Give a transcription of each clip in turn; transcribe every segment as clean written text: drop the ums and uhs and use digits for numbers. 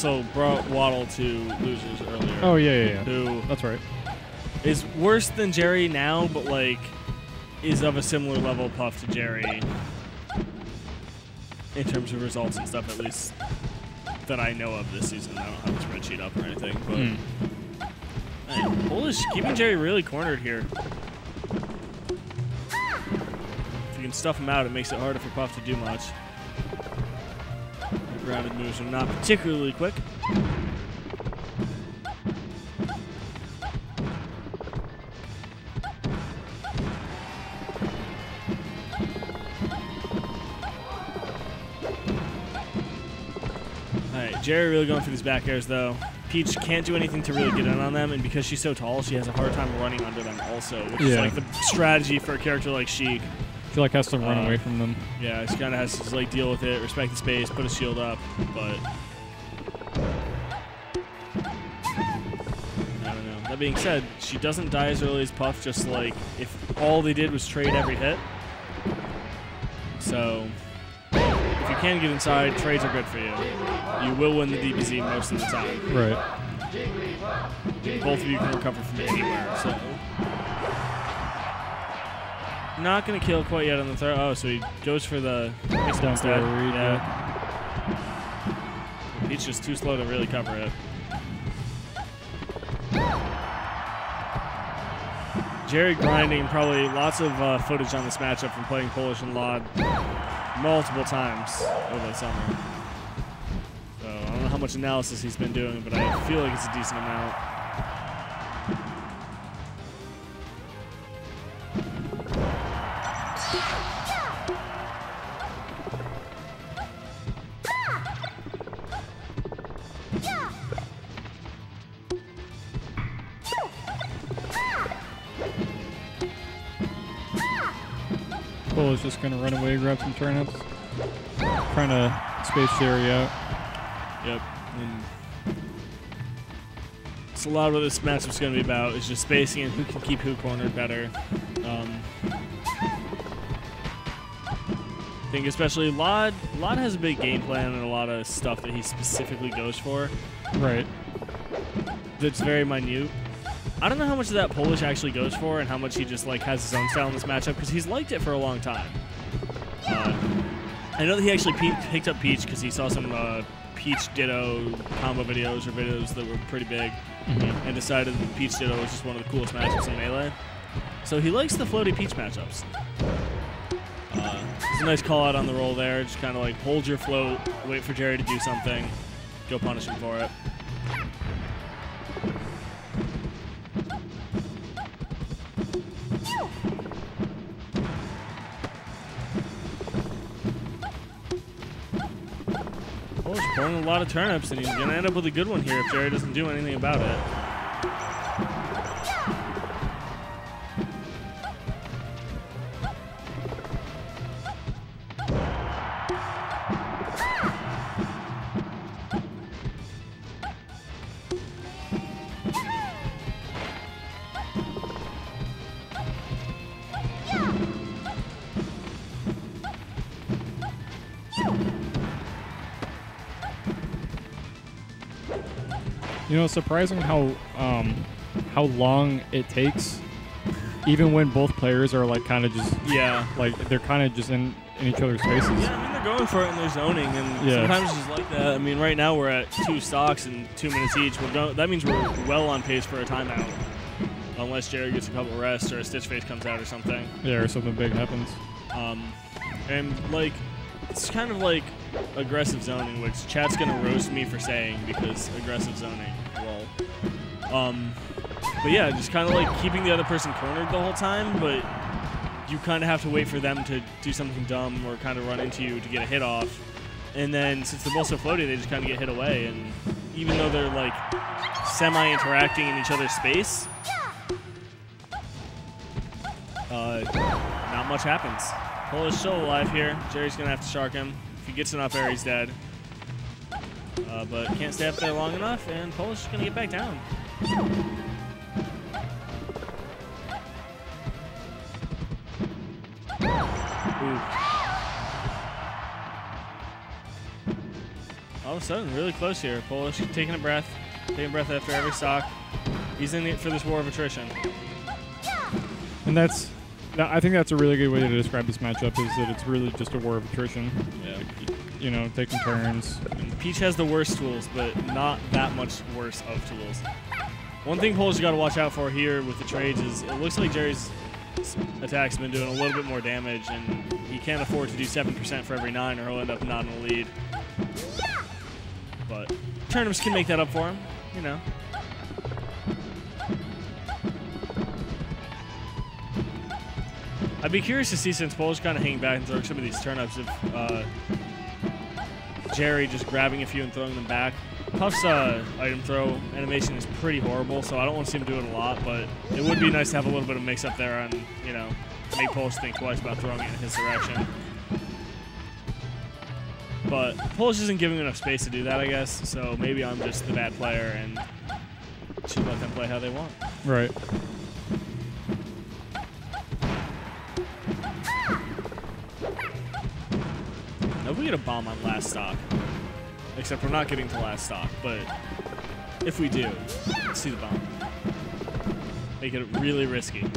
also brought Waddle to losers earlier. Oh, yeah. Who That's right. is worse than Jerry now, but, like, is of a similar level Puff to Jerry in terms of results and stuff, at least that I know of this season. I don't have a spreadsheet up or anything, but man, Polish keeping Jerry really cornered here. If you can stuff him out, it makes it harder for Puff to do much. The grounded moves are not particularly quick. Jerry really going for these back airs, though. Peach can't do anything to really get in on them, and because she's so tall, she has a hard time running under them also, which is like the strategy for a character like Chic. She like has to run away from them. Yeah, she kind of has to like deal with it, respect the space, put a shield up, but I don't know. That being said, she doesn't die as early as Puff, just like if all they did was trade every hit. So if you can get inside, trades are good for you. You will win the DBZ most of the time. Right. Both of you can recover from anywhere, so. Not going to kill quite yet on the throw. Oh, so he goes for the mix down instead. Yeah. Peach just too slow to really cover it. Jerry grinding, probably lots of footage on this matchup from playing Polish and Laud multiple times over the summer. So I don't know how much analysis he's been doing, but I feel like it's a decent amount. Cole is just going to run away, grab some turnips, trying to space Jerry out. Yep. And it's a lot of what this matchup's going to be about is just spacing and who can keep who cornered better. I think especially Laud has a big game plan and a lot of stuff that he specifically goes for. Right. That's very minute. I don't know how much of that Polish actually goes for and how much he just like has his own style in this matchup because he's liked it for a long time. I know that he actually picked up Peach because he saw some Peach Ditto combo videos or videos that were pretty big and decided that Peach Ditto was just one of the coolest matchups in Melee. So he likes the floaty Peach matchups. It's a nice call out on the roll there. Just kind of like hold your float, wait for Jerry to do something, go punish him for it. Polish pulling a lot of turnips, and he's going to end up with a good one here if Jerry doesn't do anything about it. You know, it's surprising how long it takes, even when both players are like kind of just like they're kind of just in each other's faces. Yeah, I mean they're going for it and they're zoning, and sometimes it's just like that. I mean, right now we're at 2 stocks and 2 minutes each. That means we're well on pace for a timeout, unless Jerry gets a couple rests or a Stitch Face comes out or something. Yeah, or something big happens. And like it's kind of like aggressive zoning, which chat's gonna roast me for saying because aggressive zoning. But yeah, just kind of like keeping the other person cornered the whole time, but you kind of have to wait for them to do something dumb or kind of run into you to get a hit off. And then since they're both so floaty, they just kind of get hit away. And even though they're like semi-interacting in each other's space, not much happens. Polish still alive here. Jerry's going to have to shark him. If he gets an up air, he's dead. But can't stay up there long enough, and Polish is going to get back down. Ooh. all of a sudden, really close here. Polish taking a breath after every stock. He's in it for this war of attrition. And I think that's a really good way to describe this matchup, is that it's really just a war of attrition. Yeah. You know, taking turns. And Peach has the worst tools, but not that much worse of tools. One thing Polish got to watch out for here with the trades is it looks like Jerry's attack's been doing a little bit more damage, and he can't afford to do 7% for every 9 or he'll end up not in the lead. But turnips can make that up for him, you know. I'd be curious to see, since Polish kind of hanging back and throwing some of these turnips, if Jerry just grabbing a few and throwing them back. Puff's item throw animation is pretty horrible, so I don't want to see him do it a lot, but it would be nice to have a little bit of mix-up there and, you know, make Polish think twice about throwing it in his direction. But Polish isn't giving enough space to do that, I guess, so maybe I'm just the bad player and should let them play how they want. Right. Now if we get a bomb on last stock, except we're not getting to last stock, but if we do, let's see the bomb. Make it really risky.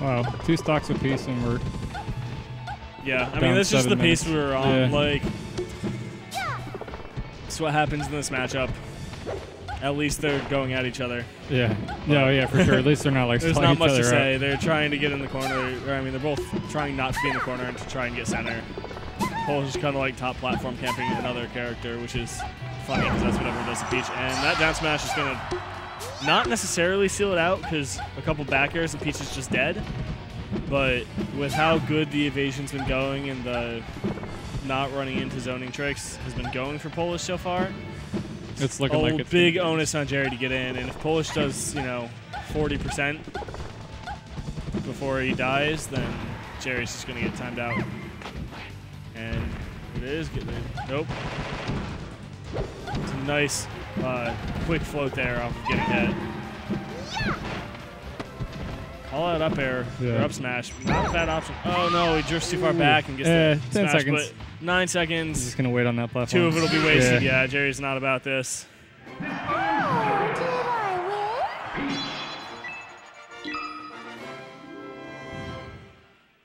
Wow, 2 stocks apiece and we're yeah, I mean, that's just the pace we were on. Yeah. Like, that's what happens in this matchup. At least they're going at each other. Yeah. No, yeah, for sure. At least they're not like there's stalling not much each to other say. out. They're trying to get in the corner. Or, I mean, they're both trying not to be in the corner and to try and get center. Polish is kind of like top platform camping another character, which is funny because that's what everyone does to Peach. And that down smash is going to not necessarily seal it out because a couple back airs and Peach is just dead. But with how good the evasion's been going and the not running into zoning tricks has been going for Polish so far, it's looking like it's big onus on Jerry to get in. And if Polish does, you know, 40% before he dies, then Jerry's just going to get timed out. And it is good. Nope. It's a nice, quick float there off of getting hit. All out up air or up smash. Not a bad option. Oh no, he drifts too far back and gets the 10 smash, seconds. But 9 seconds. He's just going to wait on that platform. 2 of it will be wasted. Yeah, Jerry's not about this. Oh, did I win?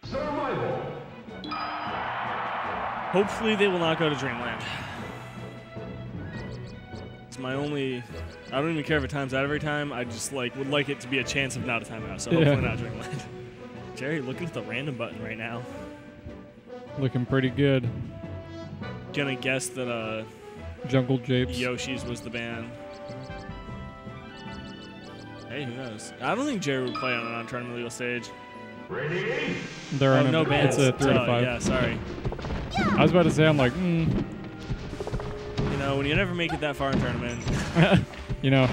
Survival. Hopefully they will not go to Dreamland. It's my only... I don't even care if it times out every time. I just would like it to be a chance of not a timeout, so hopefully not Dreamland. Jerry looking at the random button right now. Looking pretty good. Gonna guess that Jungle Japes. Yoshi's was the ban. Hey, who knows? I don't think Jerry would play on a non-tournament legal stage. Ready? There are no bans. It's a 3 to 5. Yeah, sorry. I was about to say, I'm like, You know, when you never make it that far in tournament, you know,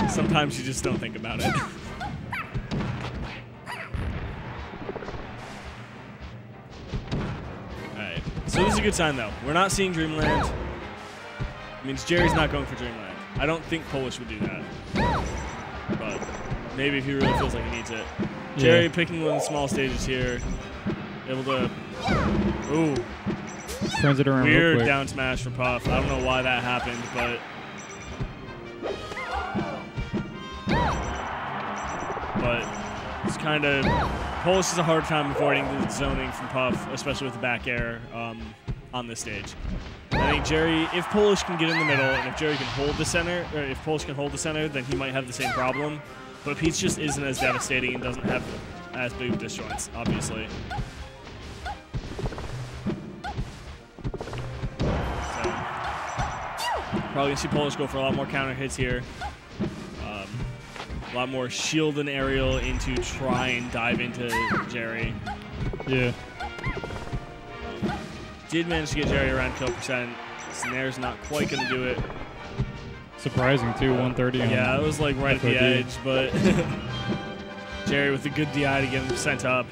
sometimes you just don't think about it. Alright, so this is a good sign though. We're not seeing Dreamland. It means Jerry's not going for Dreamland. I don't think Polish would do that. But maybe if he really feels like he needs it. Jerry picking one of the small stages here. Able to... Ooh. turns it around real Weird quick. down smash for Puff. I don't know why that happened, but it's kind of... Polish has a hard time avoiding the zoning from Puff, especially with the back air on this stage. I think Jerry, if Polish can get in the middle, and if Jerry can hold the center, or if Polish can hold the center, then he might have the same problem. But Peach just isn't as devastating and doesn't have as big of disjoints, obviously. So, probably gonna see Polish go for a lot more counter hits here. A lot more shield and aerial into try and dive into Jerry. Yeah. Did manage to get Jerry around kill percent. Snare's not quite going to do it. Surprising too, 130. Yeah, it was like right at the edge, but Jerry with a good DI to get him sent up.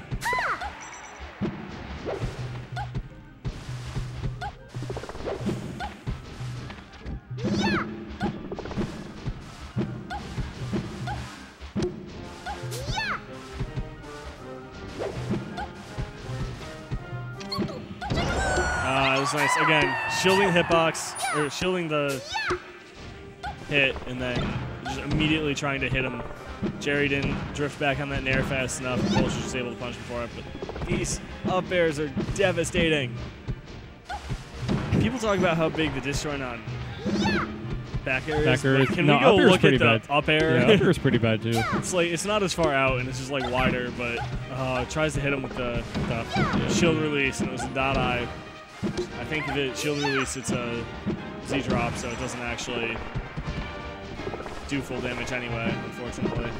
It was nice. Again, shielding the hitbox, or shielding the hit, and then just immediately trying to hit him. Jerry didn't drift back on that nair fast enough. Polish was just able to punch before it, but these up airs are devastating. People talk about how big the disjoint on back air is. Can we go look at the up air? Yeah, up air is pretty bad too. It's like it's not as far out and it's just like wider, but it tries to hit him with the shield release, and it was a dot eye. I think if it shield release, it's a Z drop, so it doesn't actually do full damage anyway, unfortunately.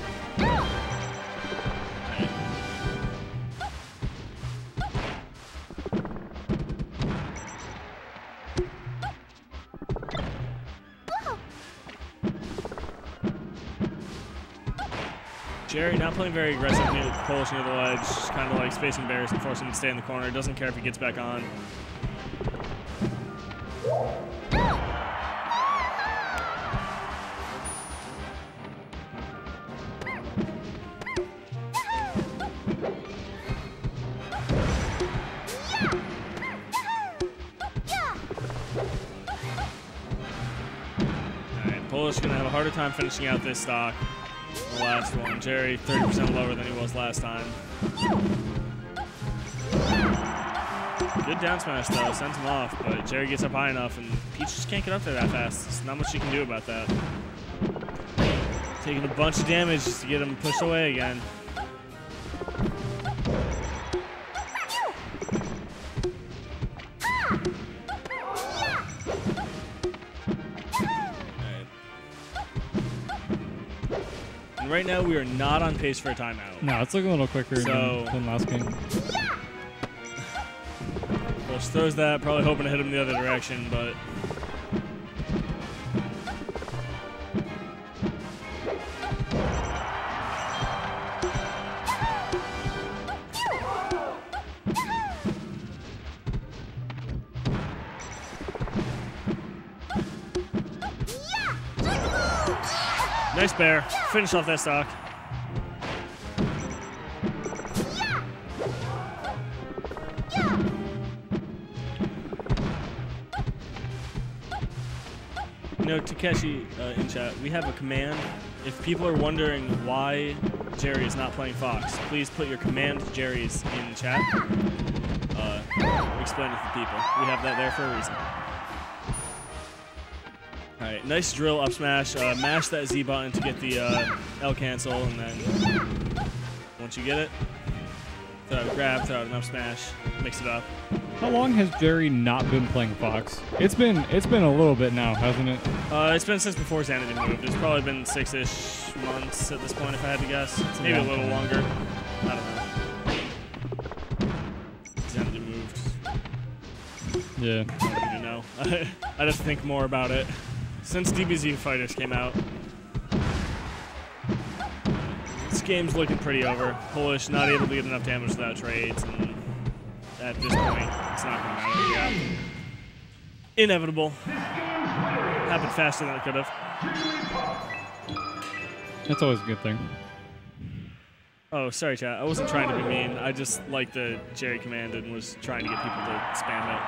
Jerry not playing very aggressive, Polish near the ledge, just kind of like spacing bears and forcing him to stay in the corner. Doesn't care if he gets back on. Polish going to have a harder time finishing out this stock than the last one. Jerry 30% lower than he was last time. Good down smash though, sends him off, but Jerry gets up high enough and Peach just can't get up there that fast. There's not much she can do about that. Taking a bunch of damage just to get him pushed away again. Right now, we are not on pace for a timeout. No, it's looking a little quicker than last game. Bush throws that, probably hoping to hit him the other direction, but... Nice bear. Finish off that stock. You know, Takeshi in chat, we have a command. If people are wondering why Jerry is not playing Fox, please put your command Jerry's in chat. Explain it to people. We have that there for a reason. Alright, nice drill up smash. Mash that Z button to get the L cancel, and then once you get it, throw out a grab, throw out an up smash, mix it up. How long has Jerry not been playing Fox? It's been a little bit now, hasn't it? It's been since before Xanadu moved. It's probably been 6-ish months at this point, if I had to guess. Maybe a little longer. I don't know. Xanadu moved. Yeah. I don't even know. I'd have to think more about it. Since DBZ Fighters came out, this game's looking pretty over. Polish not able to get enough damage without trades, and at this point, it's not going to matter. Yeah. Inevitable. Happened faster than it could have. That's always a good thing. Oh, sorry, chat. I wasn't trying to be mean. I just liked the Jerry command and was trying to get people to spam it.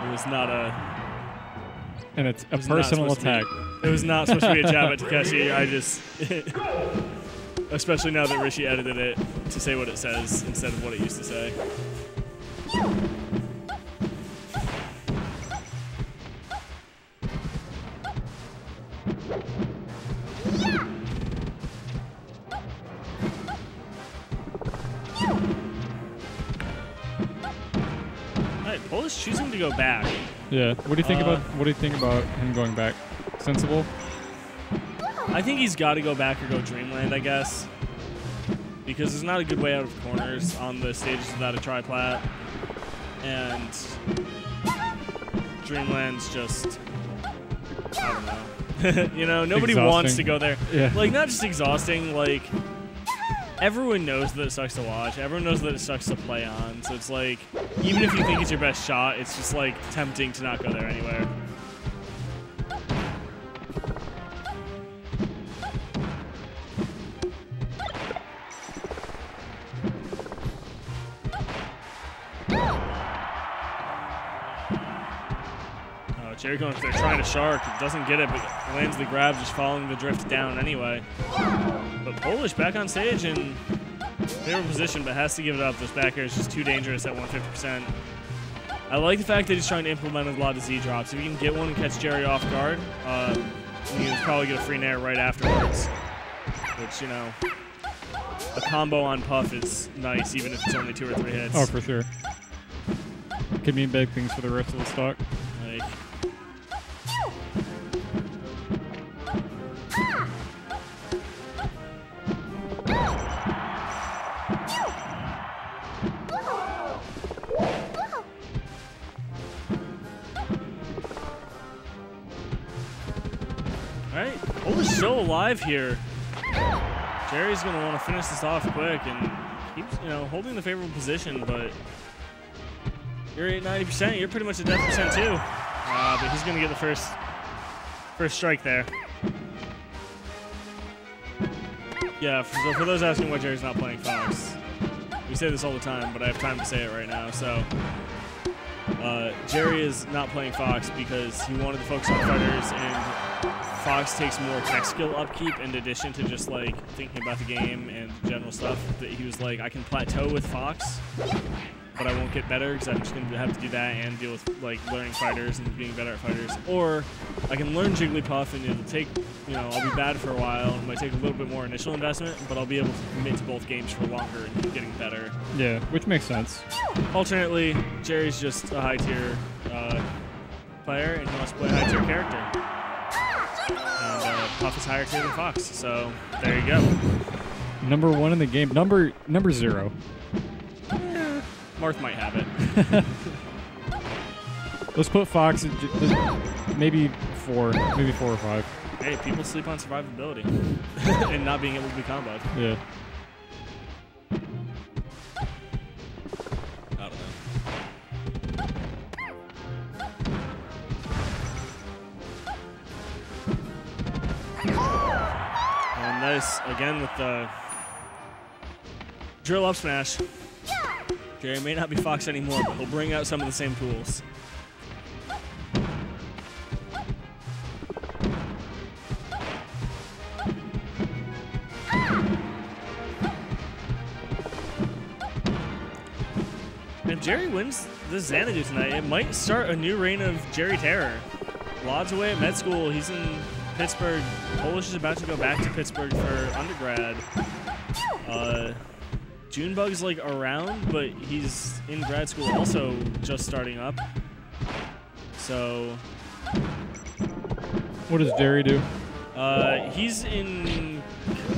It was not a... And it's a personal attack. It was not supposed to be a jab at Takeshi. I just... especially now that Rishi edited it to say what it says instead of what it used to say. Alright, Polish choosing to go back. Yeah. What do you think about him going back? Sensible? I think he's got to go back or go Dreamland, I guess, because there's not a good way out of corners on the stages without a tri-plat, and Dreamland's just, I don't know. You know, nobody wants to go there. Yeah. Like, not just exhausting, like, everyone knows that it sucks to watch. Everyone knows that it sucks to play on. So it's like, even if you think it's your best shot, it's just, like, tempting to not go there anywhere. Jerry going up there trying to shark. Doesn't get it, but lands the grab, just following the drift down anyway. But Polish back on stage in favorable position, but has to give it up. This back air is just too dangerous at 150%. I like the fact that he's trying to implement a lot of Z drops. If he can get one and catch Jerry off guard, he can probably get a free nair right afterwards. Which, you know, a combo on Puff is nice, even if it's only 2 or 3 hits. Oh, for sure. Could mean big things for the rest of the stock. Like, alright, Polish still alive here. Jerry's going to want to finish this off quick and keeps, you know, holding the favorable position, but you're at 90%. You're pretty much at death percent too. But he's going to get the first strike there. Yeah, so for those asking why Jerry's not playing Fox, we say this all the time, but I have time to say it right now. So Jerry is not playing Fox because he wanted to focus on fighters, and Fox takes more tech skill upkeep in addition to just like thinking about the game and general stuff. That he was like, I can plateau with Fox, but I won't get better because I'm just going to have to do that and deal with like learning fighters and being better at fighters. Or I can learn Jigglypuff and it'll take, you know, I'll be bad for a while. It might take a little bit more initial investment, but I'll be able to commit to both games for longer and keep getting better. Yeah, which makes sense. Alternately, Jerry's just a high tier player and he wants to play a high tier character. And Puff is higher tier than Fox, so there you go. Number 1 in the game. Number 0. Marth might have it. Let's put Fox at maybe 4 or 5. Hey, people sleep on survivability and not being able to be comboed. Yeah. I don't know. And nice again with the drill up smash. Jerry may not be Fox anymore, but he'll bring out some of the same tools. If Jerry wins this Xanadu tonight, it might start a new reign of Jerry Terror. Lod's away at med school. He's in Pittsburgh. Polish is about to go back to Pittsburgh for undergrad. Junebug's like around, but he's in grad school also just starting up. So what does Jerry do? He's in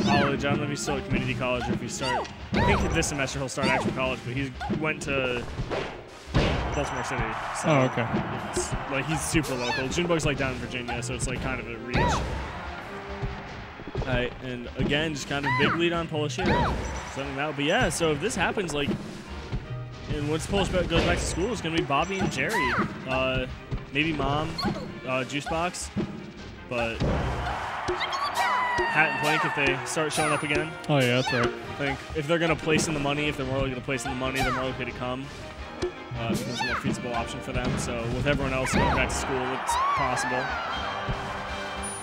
college. I don't know if he's still at community college or if he started. I think this semester he'll start actual college, but he went to Baltimore City. So oh, okay. It's, like, he's super local. Junebug's like down in Virginia, so it's like kind of a reach. Alright, and again, just kind of big lead on Polish here. Sending out. But yeah, so if this happens, like, and once Polish goes back to school, it's going to be Bobby and Jerry. Maybe Mom, Juicebox, but Hat and Plank if they start showing up again. Oh, yeah, that's right. I think if they're going to place in the money, if they're more likely to place in the money, they're more likely to come. Becomes a more feasible option for them. So with everyone else going back to school, it's possible.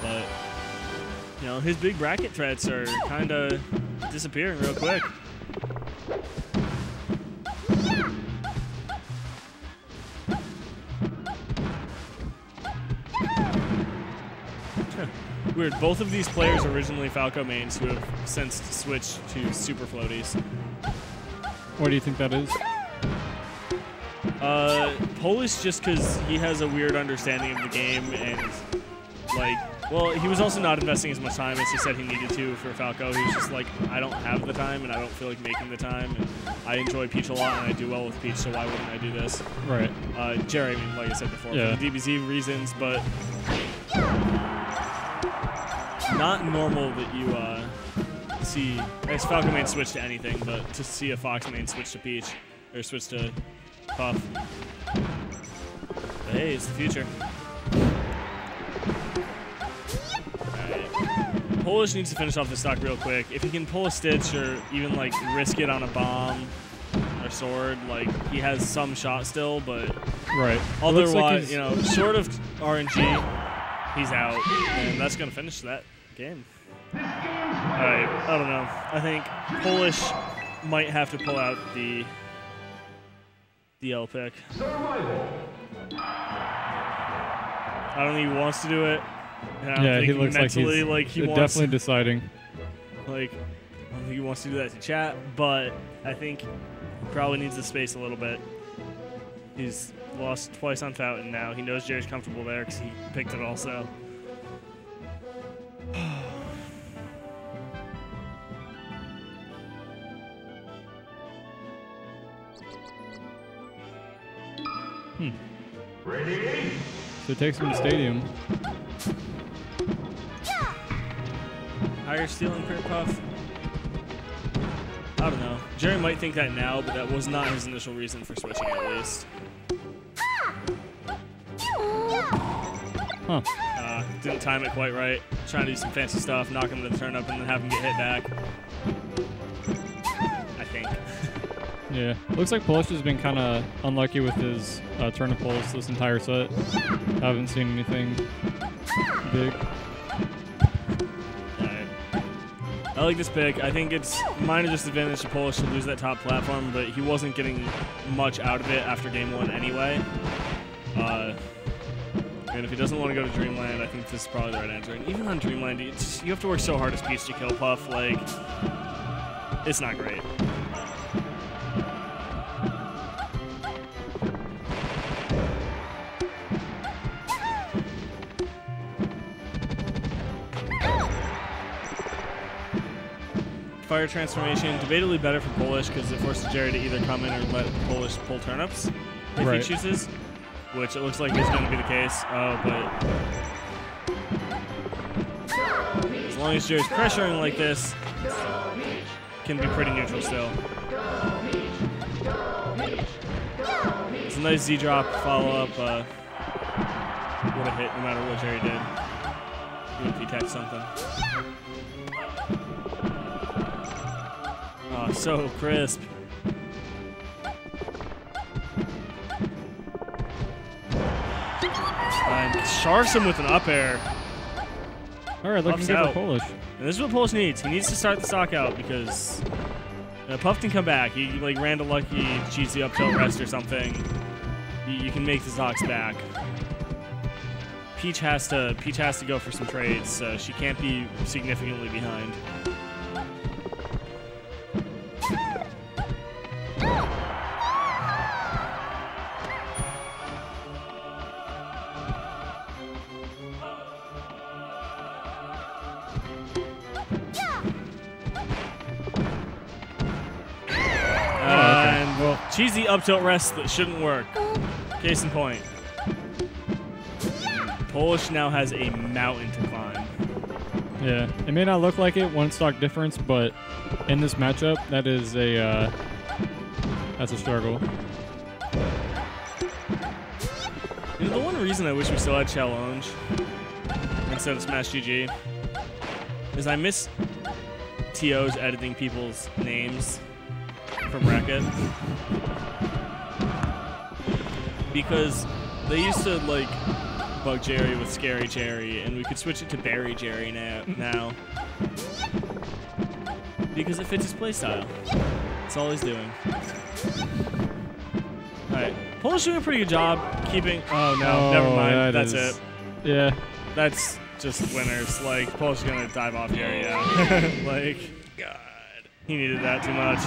But, you know, his big bracket threats are kind of disappearing real quick. Weird. Both of these players originally Falco mains who have since switched to super floaties. What do you think that is? Polish just because he has a weird understanding of the game and, like, well, he was also not investing as much time as he said he needed to for Falco. He was just like, I don't have the time and I don't feel like making the time. And I enjoy Peach a lot and I do well with Peach, so why wouldn't I do this? Right. Jerry, I mean, like I said before, yeah, for the DBZ reasons, but not normal that you see, I guess Falcon main switch to anything, but to see a Fox main switch to Peach, or switch to Puff. But hey, it's the future. Alright. Polish needs to finish off the stock real quick. If he can pull a Stitch or even like risk it on a bomb or sword, like he has some shot still, but otherwise, like you know, short of RNG, he's out, and that's gonna finish that game. Alright, I don't know. I think Polish might have to pull out the L pick. I don't think he wants to do it. Yeah, he looks mentally, like he wants definitely deciding. Like, I don't think he wants to do that to chat, but I think he probably needs the space a little bit. He's lost twice on Fountain now. He knows Jerry's comfortable there because he picked it also. Ready? So it takes him to stadium. Higher stealing crit Puff? I don't know. Jerry might think that now, but that was not his initial reason for switching at least. Huh. Didn't time it quite right. Trying to do some fancy stuff, knock him to the turn up, and then have him get hit back. I think. Yeah. Looks like Polish has been kind of unlucky with his turnip pulls this entire set. Haven't seen anything big. I like this pick. I think it's minor disadvantage to Polish to lose that top platform, but he wasn't getting much out of it after game 1 anyway. And if he doesn't want to go to Dreamland, I think this is probably the right answer. And even on Dreamland, you have to work so hard as Peach to kill Puff. Like, it's not great. Fire transformation, debatably better for Polish because it forces Jerry to either come in or let Polish pull turnips if he chooses, which it looks like is going to be the case. But as long as Jerry's pressuring like this, can be pretty neutral still. It's a nice Z drop follow up. Would have hit no matter what Jerry did, even if he tagged something. Oh, so crisp. And sharks him with an up air. All right, looking good for Polish. And this is what Polish needs. He needs to start the stock out because Puff can come back. He like ran to lucky, cheats the up tilt rest or something. You can make the stocks back. Peach has to go for some trades, so she can't be significantly behind. Cheesy up tilt rest that shouldn't work. Case in point. Polish now has a mountain to climb. Yeah, it may not look like it, one stock difference, but in this matchup, that is that's a struggle. You know, the one reason I wish we still had Challenge instead of Smash GG is I miss TOs editing people's names for bracket. Because they used to like bug Jerry with Scary Jerry, and we could switch it to Berry Jerry now. Because it fits his playstyle. That's all he's doing. Alright. Polish doing a pretty good job keeping. Oh no, never mind. That's it. Yeah. That's just winners. Like, Polish is gonna dive off Jerry, yeah. Like, God. He needed that too much.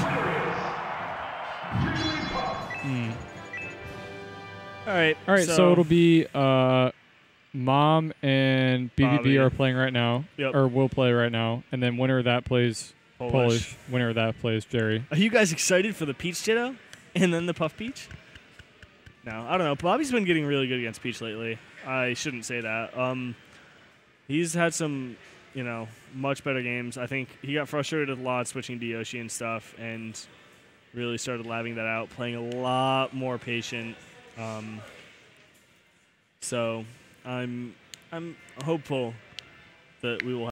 All right, so it'll be Mom and BBB are playing right now, or will play right now, and then winner of that plays Polish. Winner of that plays Jerry. Are you guys excited for the Peach Ditto and then the Puff Peach? No, I don't know. Bobby's been getting really good against Peach lately. I shouldn't say that. He's had some you know, much better games. I think he got frustrated a lot switching to Yoshi and stuff, and really started labbing that out, playing a lot more patient. So I'm hopeful that we will